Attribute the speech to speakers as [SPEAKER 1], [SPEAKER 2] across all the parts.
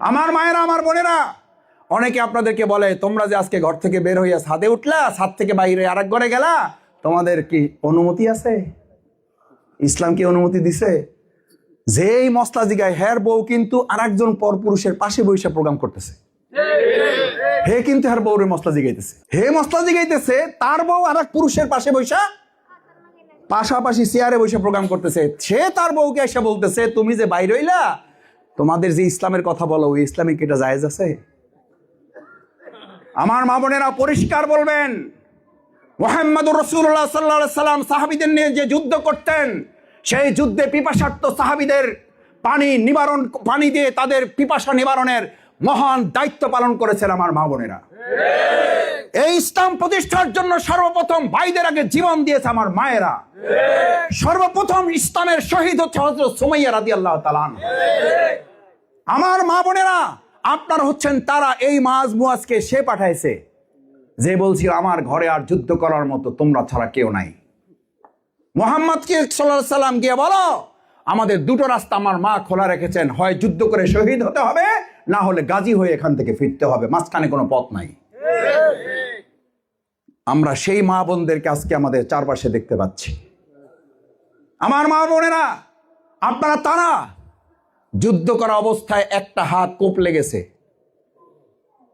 [SPEAKER 1] আমার মায়েরা, আমার বোনেরা, অনেকে আপনাদেরকে বলে তোমরা যে আজকে ঘর থেকে বের হইয়া ছাদে উঠলা, ছাদ থেকে বাইরে আরেক ঘরে গেলা, তোমাদের কি অনুমতি আছে? ইসলাম কি অনুমতি দিছে? যেই মসলা জিগায় হের বউ কিন্তু আরেকজন পরপুরুষের পাশে বসে প্রোগ্রাম করতেছে। হে কিন্তু হের বউরে মসলা জিগাইতেছে, হে মসলা জিগাইতেছে, তার বউ আরেক পুরুষের পাশে বসা পাশাপাশি চেয়ারে বসে প্রোগ্রাম করতেছে। সে তার বউকে এসে বলতেছে তুমি যে বাইরে হইলা, তোমাদের যে ইসলামের কথা বলো ওই ইসলামিক এটা জায়েজ আছে? আমার মা বোনেরা পরিষ্কার বলবেন, মুহাম্মদুর রাসূলুল্লাহ সাল্লাল্লাহু আলাইহি সাল্লাম সাহাবীদের নিয়ে যে যুদ্ধ করতেন, সেই যুদ্ধে পিপাসার্ত সাহাবীদের পানি দিয়ে তাদের পিপাসা নিবারণের মহান দায়িত্ব পালন করেছেন আমার মা বোনেরা। এই ইসলাম প্রতিষ্ঠার জন্য সর্বপ্রথম ভাইদের আগে জীবন দিয়েছে আমার মায়েরা। সর্বপ্রথম ইসলামের শহীদ হচ্ছে হযরত সুমাইয়া রাদিয়াল্লাহু তাআলা আনহা। আমার মা বোনেরা, আপনারা হচ্ছেন তারা, এই মাজ মুয়াজকে সে পাঠাইছে যে বলছিল আমার ঘরে আর যুদ্ধ করার মতো তোমরা ছাড়া কেউ নাই। মুহাম্মদকে সাল্লাল্লাহু আলাইহি সাল্লাম গিয়ে বলো আমাদের দুটো রাস্তা আমার মা খোলা রেখেছেন, হয় যুদ্ধ করে শহীদ হতে হবে, না হলে গাজী হয়ে এখান থেকে ফিরতে হবে, মাঝখানে কোনো পথ নাই। আমরা সেই মা বোনদেরকে আজকে আমাদের চারপাশে দেখতে পাচ্ছি। আমার মা বোনেরা, আপনারা তারা যুদ্ধ করা অবস্থায় একটা হাত কোপ লেগেছে,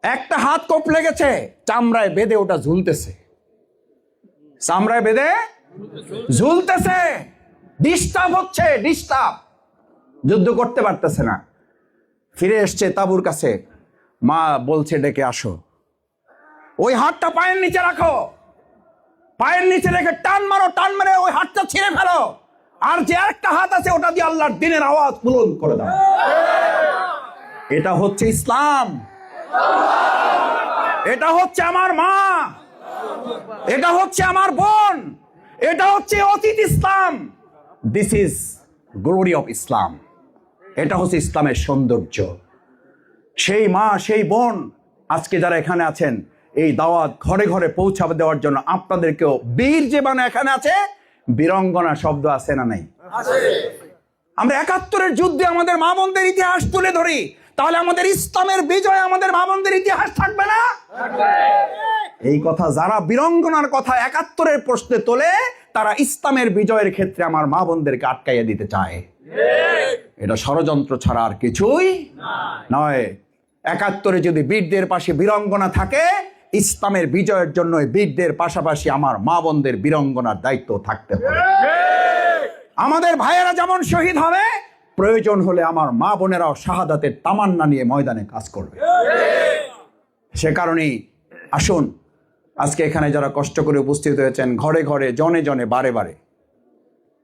[SPEAKER 1] একটা হাত কোপ লেগেছে, চামড়ায় বেঁধে ওটা ঝুলতেছে, চামড়ায় বেঁধে ঝুলতেছে, ডিস্টার্ব হচ্ছে, ডিস্টার্ব, যুদ্ধ করতে পারতেছে না। ফিরে এসছে তাবুর কাছে, মা বলছে ডেকে আসো, ওই হাতটা পায়ের নিচে রাখো, পায়ের নিচে রেখে টান মারো, টান মেরে ওই হাতটা ছিঁড়ে ফেলো, আর যে একটা হাত আছে ওটা দিয়ে আল্লাহর দ্বীনের আওয়াজ বুলন্দ করে দাও। এটা হচ্ছে ইসলাম, এটা হচ্ছে আমার মা, এটা হচ্ছে আমার বোন, এটা হচ্ছে অতীত ইসলাম। This is glory of Islam. এটা হচ্ছে ইসলামের সৌন্দর্য। সেই মা, সেই বোন আজকে যারা এখানে আছেন, এই দাওয়াত ঘরে ঘরে পৌঁছাবে দেওয়ার জন্য আপনাদেরকেও, বীর যে বানা এখানে আছে, বীরঙ্গনা শব্দ আছে না নাই? আমরা ৭১-এর যুদ্ধে আমাদের মা বোনদের ইতিহাস তুলে ধরি, তাহলে আমাদের ইসলামের বিজয় আমাদের মা বোনদের ইতিহাস থাকবে না? এই কথা যারা বীরঙ্গনার কথা ৭১-এর প্রশ্নে তোলে, তারা ইসলামের বিজয়ের ক্ষেত্রে আমার মা বোনদেরকে আটকাইয়া দিতে চায়। এটা ষড়যন্ত্র ছাড়া আর কিছুই নয়। ৭১-এ যদি বীরদের পাশে বীরঙ্গনা থাকে, ইসলামের বিজয়ের জন্য বীরদের পাশাপাশি আমার মা বোনদের বীরঙ্গনার দায়িত্ব থাকতে হবে। আমাদের ভাইয়েরা যেমন শহীদ হবে, প্রয়োজন হলে আমার মা বোনেরাও শাহাদাতের তামান্না নিয়ে ময়দানে কাজ করবে। সে কারণেই আসুন, আজকে এখানে যারা কষ্ট করে উপস্থিত হয়েছেন, ঘরে ঘরে জনে জনে বারে বারে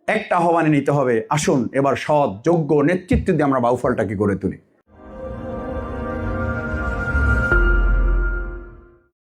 [SPEAKER 1] একটা আহ্বানে নিতে হবে, আসুন এবার সৎ যোগ্য নেতৃত্ব দিয়ে আমরা বাউফলটাকে গড়ে তুলি।